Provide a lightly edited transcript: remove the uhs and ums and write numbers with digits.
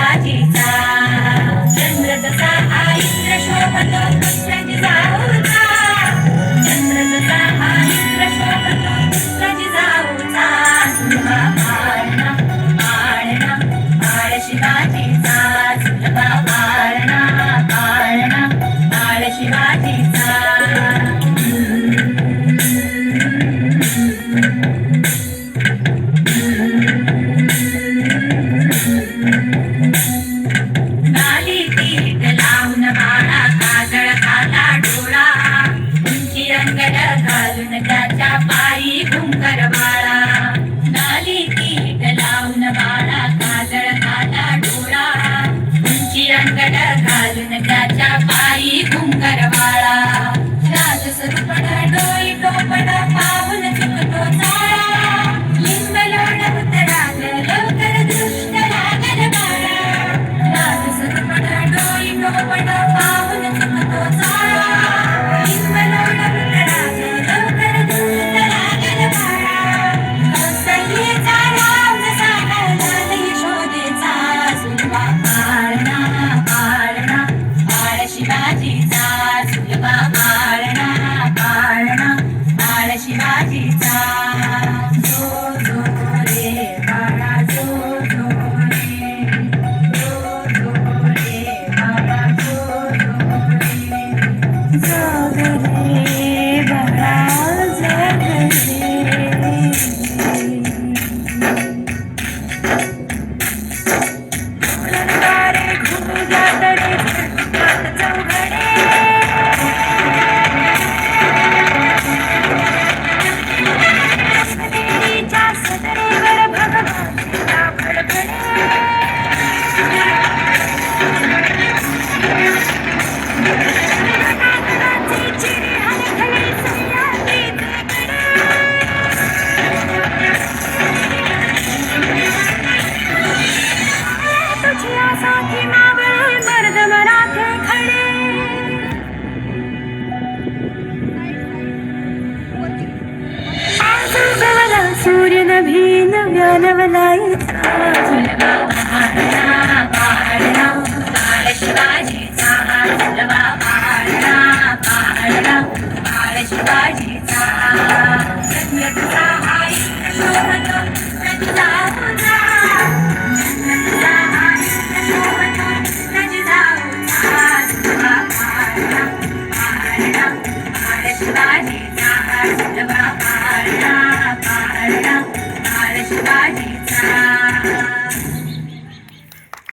शिवाजीचा चंद्र जसा हा इंद्र शोभतो कृष्ण जिजाऊचा चंद्र जसा हा इंद्र शोभतो कृष्ण जिजाऊचा सुलभा पाळणा पाळणा पाळ शिवाजीचा सुलभा पाळणा पाळणा पाळ शिवाजीचा घालून त्याच्या पायी घुंगर बाळा नाली पीठ लावून बाळा काजळ घाला डोळा उंची अंगड घालून त्याच्या पायी घुंगर बाळा राजस्वरूपण डोई टोपण पाहून चुकतो चाळा लिंब लोण उतराग लवकर दृष्ट लागल बाळा राजस्वरूपण डोई टोपण पाहून चुकतो चाळा लिंब लोण उतराग लवकर दृष्ट लागल बाळा कौसल्येचा राम जसा लाल यशोदेचा सुलभा पाळणा पाळणा पाळ शिवाजीचा सुलभा पाळणा पाळणा पाळ शिवाजीचा जो जो रे बाळा जो जो रे जो जो रे बाळा जो जो रे जग रे बाळा जग रे लंगारे घुंग्या तडे झटपट चौघडे देवीच्या सदरेवर भगवानचा फडफडे नागराचे चिरे हलखले सह्याद्रीचे कडे तुझ्या साथी मावळे मर्द मराठे खडे आजूबाजूला सूर्य नभी नव्यानवलायचा सुलभा पाळणा पाळणा पाळ शिवाजीचा सुलभा पाळणा पाळणा पाळ शिवाजीचा चंद्र जसा हा इंद्र शोभतो कृष्ण जिजाऊचा चंद्र जसा हा इंद्र शोभतो कृष्ण जिजाऊचा सुलभा पाळणा पाळणा पाळ शिवाजीचा सुलभा पाळणा पाळणा पाळ शिवाजी